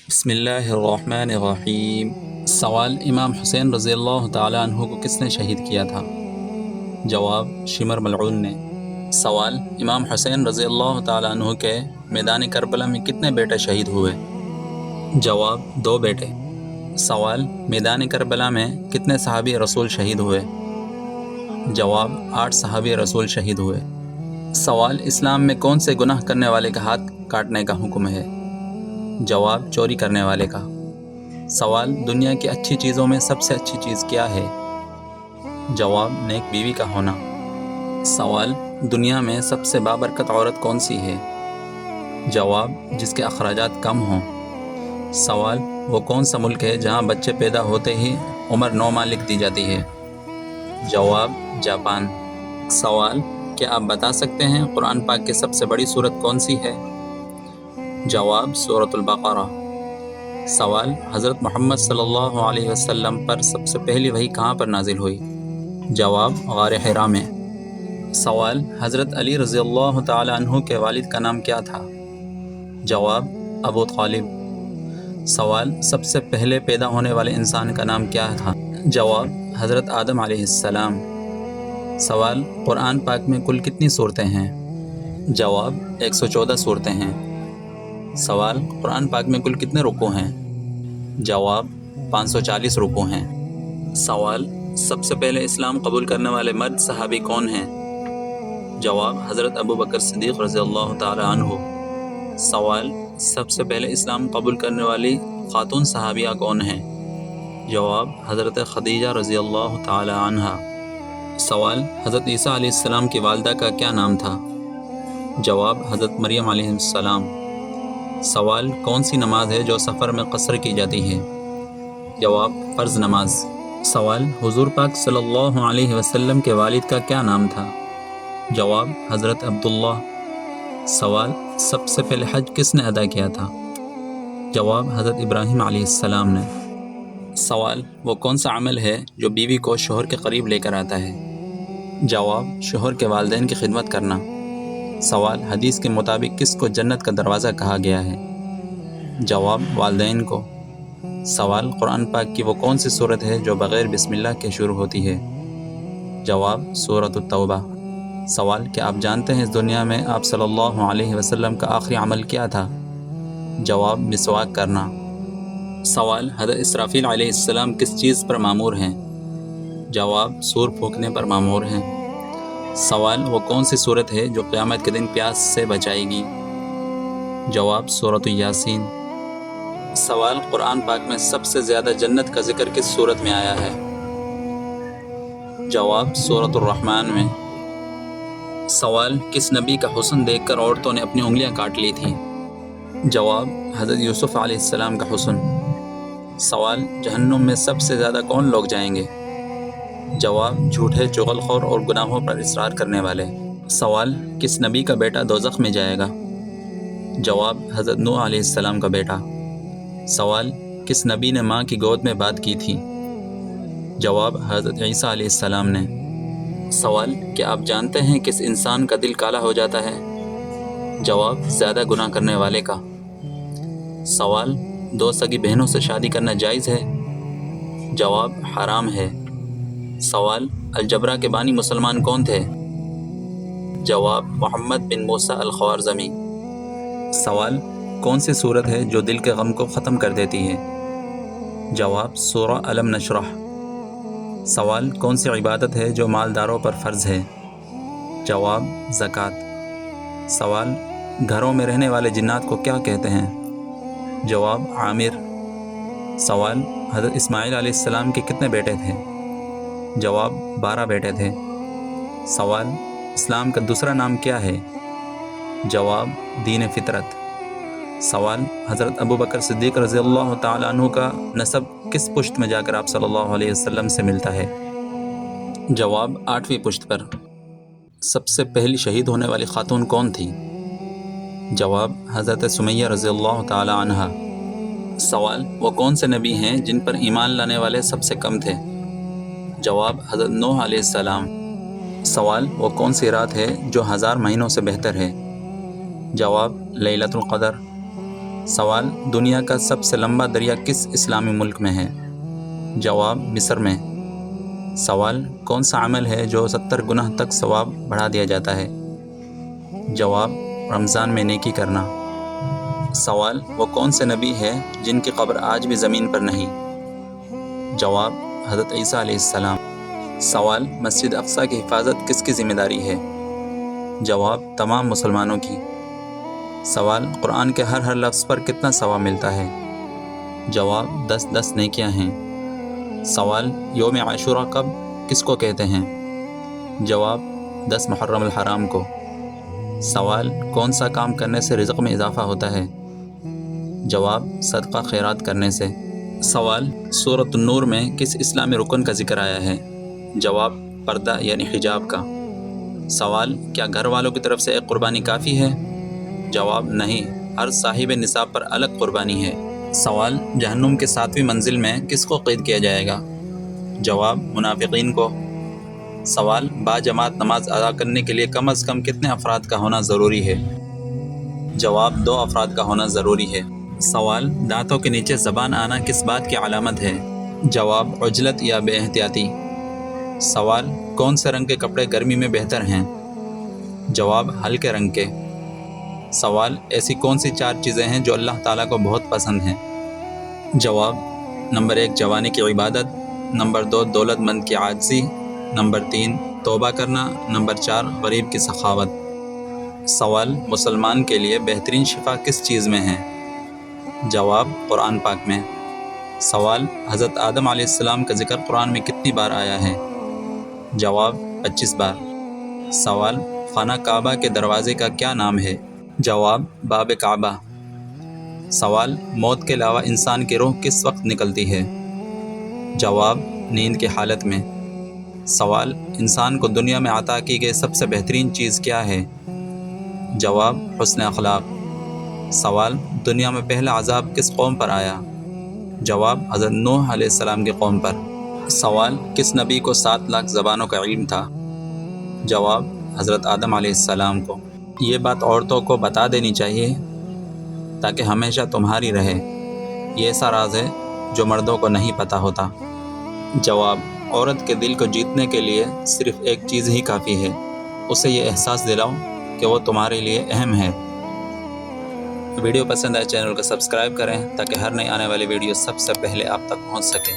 بسم اللہ الرحمن الرحیم۔ سوال: امام حسین رضی اللہ تعالیٰ عنہ کو کس نے شہید کیا تھا؟ جواب: شمر ملعون نے۔ سوال: امام حسین رضی اللہ تعالیٰ عنہ کے میدان کربلا میں کتنے بیٹے شہید ہوئے؟ جواب: 2 بیٹے۔ سوال: میدان کربلا میں کتنے صحابی رسول شہید ہوئے؟ جواب: 8 صحابی رسول شہید ہوئے۔ سوال: اسلام میں کون سے گناہ کرنے والے کا ہاتھ کاٹنے کا حکم ہے؟ جواب: چوری کرنے والے کا۔ سوال: دنیا کی اچھی چیزوں میں سب سے اچھی چیز کیا ہے؟ جواب: نیک بیوی کا ہونا۔ سوال: دنیا میں سب سے بابرکت عورت کون سی ہے؟ جواب: جس کے اخراجات کم ہوں۔ سوال: وہ کون سا ملک ہے جہاں بچے پیدا ہوتے ہی عمر 9 ماہ لکھ دی جاتی ہے؟ جواب: جاپان۔ سوال: کیا آپ بتا سکتے ہیں قرآن پاک کی سب سے بڑی سورت کون سی ہے؟ جواب: سورۃ البقرہ۔ سوال: حضرت محمد صلی اللہ علیہ وسلم پر سب سے پہلی وحی کہاں پر نازل ہوئی؟ جواب: غار حرا میں۔ سوال: حضرت علی رضی اللہ تعالی عنہ کے والد کا نام کیا تھا؟ جواب: ابو طالب۔ سوال: سب سے پہلے پیدا ہونے والے انسان کا نام کیا تھا؟ جواب: حضرت آدم علیہ السلام۔ سوال: قرآن پاک میں کل کتنی سورتیں ہیں؟ جواب: 114 سورتیں ہیں۔ سوال: قرآن پاک میں کل کتنے رکوع ہیں؟ جواب: 540 رکوع ہیں۔ سوال: سب سے پہلے اسلام قبول کرنے والے مرد صحابی کون ہیں؟ جواب: حضرت ابو بکر صدیق رضی اللہ تعالی عنہ۔ سوال: سب سے پہلے اسلام قبول کرنے والی خاتون صحابیہ کون ہیں؟ جواب: حضرت خدیجہ رضی اللہ تعالی عنہا۔ سوال: حضرت عیسیٰ علیہ السلام کی والدہ کا کیا نام تھا؟ جواب: حضرت مریم علیہ السلام۔ سوال: کون سی نماز ہے جو سفر میں قصر کی جاتی ہے؟ جواب: فرض نماز۔ سوال: حضور پاک صلی اللہ علیہ وسلم کے والد کا کیا نام تھا؟ جواب: حضرت عبداللہ۔ سوال: سب سے پہلے حج کس نے ادا کیا تھا؟ جواب: حضرت ابراہیم علیہ السلام نے۔ سوال: وہ کون سا عمل ہے جو بیوی کو شوہر کے قریب لے کر آتا ہے؟ جواب: شوہر کے والدین کی خدمت کرنا۔ سوال: حدیث کے مطابق کس کو جنت کا دروازہ کہا گیا ہے؟ جواب: والدین کو۔ سوال: قرآن پاک کی وہ کون سی سورت ہے جو بغیر بسم اللہ کے شروع ہوتی ہے؟ جواب: سورۃ التوبہ۔ سوال: کیا آپ جانتے ہیں اس دنیا میں آپ صلی اللہ علیہ وسلم کا آخری عمل کیا تھا؟ جواب: مسواک کرنا۔ سوال: حضرت اسرافیل علیہ السلام کس چیز پر مامور ہیں؟ جواب: سور پھونکنے پر مامور ہیں۔ سوال: وہ کون سی صورت ہے جو قیامت کے دن پیاس سے بچائے گی؟ جواب: سورۃ یاسین۔ سوال: قرآن پاک میں سب سے زیادہ جنت کا ذکر کس صورت میں آیا ہے؟ جواب: سورۃ الرحمن میں۔ سوال: کس نبی کا حسن دیکھ کر عورتوں نے اپنی انگلیاں کاٹ لی تھیں؟ جواب: حضرت یوسف علیہ السلام کا حسن۔ سوال: جہنم میں سب سے زیادہ کون لوگ جائیں گے؟ جواب: جھوٹے، چغل خور اور گناہوں پر اصرار کرنے والے۔ سوال: کس نبی کا بیٹا دوزخ میں جائے گا؟ جواب: حضرت نوح علیہ السلام کا بیٹا۔ سوال: کس نبی نے ماں کی گود میں بات کی تھی؟ جواب: حضرت عیسیٰ علیہ السلام نے۔ سوال: کیا آپ جانتے ہیں کس انسان کا دل کالا ہو جاتا ہے؟ جواب: زیادہ گناہ کرنے والے کا۔ سوال: 2 سگی بہنوں سے شادی کرنا جائز ہے؟ جواب: حرام ہے۔ سوال: الجبرا کے بانی مسلمان کون تھے؟ جواب: محمد بن موسیٰ الخوارزمی۔ سوال: کون سی صورت ہے جو دل کے غم کو ختم کر دیتی ہے؟ جواب: سورہ الم نشرح۔ سوال: کون سی عبادت ہے جو مالداروں پر فرض ہے؟ جواب: زکوٰۃ۔ سوال: گھروں میں رہنے والے جنات کو کیا کہتے ہیں؟ جواب: عامر۔ سوال: حضرت اسماعیل علیہ السلام کے کتنے بیٹے تھے؟ جواب: 12 بیٹے تھے۔ سوال: اسلام کا دوسرا نام کیا ہے؟ جواب: دین فطرت۔ سوال: حضرت ابو بکر صدیق رضی اللہ تعالیٰ عنہ کا نسب کس پشت میں جا کر آپ صلی اللہ علیہ وسلم سے ملتا ہے؟ جواب: 8ویں پشت پر۔ سب سے پہلی شہید ہونے والی خاتون کون تھی؟ جواب: حضرت سمیہ رضی اللہ تعالیٰ عنہا۔ سوال: وہ کون سے نبی ہیں جن پر ایمان لانے والے سب سے کم تھے؟ جواب: حضرت نوح علیہ السلام۔ سوال: وہ کون سی رات ہے جو 1000 مہینوں سے بہتر ہے؟ جواب: لیلۃ القدر۔ سوال دنیا کا سب سے لمبا دریا کس اسلامی ملک میں ہے؟ جواب مصر میں۔ سوال کون سا عمل ہے جو 70 گنا تک ثواب بڑھا دیا جاتا ہے؟ جواب رمضان میں نیکی کرنا۔ سوال وہ کون سے نبی ہے جن کی قبر آج بھی زمین پر نہیں؟ جواب حضرت عیسیٰ علیہ السلام۔ سوال مسجد اقصیٰ کی حفاظت کس کی ذمہ داری ہے؟ جواب تمام مسلمانوں کی۔ سوال قرآن کے ہر لفظ پر کتنا ثواب ملتا ہے؟ جواب 10 نیکیاں ہیں۔ سوال یوم عاشوراء کب کس کو کہتے ہیں؟ جواب 10 محرم الحرام کو۔ سوال کون سا کام کرنے سے رزق میں اضافہ ہوتا ہے؟ جواب صدقہ خیرات کرنے سے۔ سوال سورۃ النور میں کس اسلامی رکن کا ذکر آیا ہے؟ جواب پردہ یعنی حجاب کا۔ سوال کیا گھر والوں کی طرف سے ایک قربانی کافی ہے؟ جواب نہیں، ہر صاحب نصاب پر الگ قربانی ہے۔ سوال جہنم کے 7ویں منزل میں کس کو قید کیا جائے گا؟ جواب منافقین کو۔ سوال باجماعت نماز ادا کرنے کے لیے کم از کم کتنے افراد کا ہونا ضروری ہے؟ جواب 2 افراد کا ہونا ضروری ہے۔ سوال دانتوں کے نیچے زبان آنا کس بات کی علامت ہے؟ جواب عجلت یا بے احتیاطی۔ سوال کون سے رنگ کے کپڑے گرمی میں بہتر ہیں؟ جواب ہلکے رنگ کے۔ سوال ایسی کون سی 4 چیزیں ہیں جو اللہ تعالیٰ کو بہت پسند ہیں؟ جواب نمبر 1 جوانی کی عبادت، نمبر 2 دولت مند کی عاجزی، نمبر 3 توبہ کرنا، نمبر 4 غریب کی سخاوت۔ سوال مسلمان کے لیے بہترین شفا کس چیز میں ہے؟ جواب قرآن پاک میں۔ سوال حضرت آدم علیہ السلام کا ذکر قرآن میں کتنی بار آیا ہے؟ جواب 25 بار۔ سوال خانہ کعبہ کے دروازے کا کیا نام ہے؟ جواب باب کعبہ۔ سوال موت کے علاوہ انسان کی روح کس وقت نکلتی ہے؟ جواب نیند کی حالت میں۔ سوال انسان کو دنیا میں عطا کی گئی سب سے بہترین چیز کیا ہے؟ جواب حسن اخلاق۔ سوال دنیا میں پہلا عذاب کس قوم پر آیا؟ جواب حضرت نوح علیہ السلام کی قوم پر۔ سوال کس نبی کو 7 لاکھ زبانوں کا علم تھا؟ جواب حضرت آدم علیہ السلام کو۔ یہ بات عورتوں کو بتا دینی چاہیے تاکہ ہمیشہ تمہاری رہے۔ یہ ایسا راز ہے جو مردوں کو نہیں پتہ ہوتا۔ جواب عورت کے دل کو جیتنے کے لیے صرف ایک چیز ہی کافی ہے، اسے یہ احساس دلاؤ کہ وہ تمہارے لیے اہم ہے۔ ویڈیو پسند آئے چینل کو سبسکرائب کریں تاکہ ہر نئی آنے والی ویڈیو سب سے پہلے آپ تک پہنچ سکے۔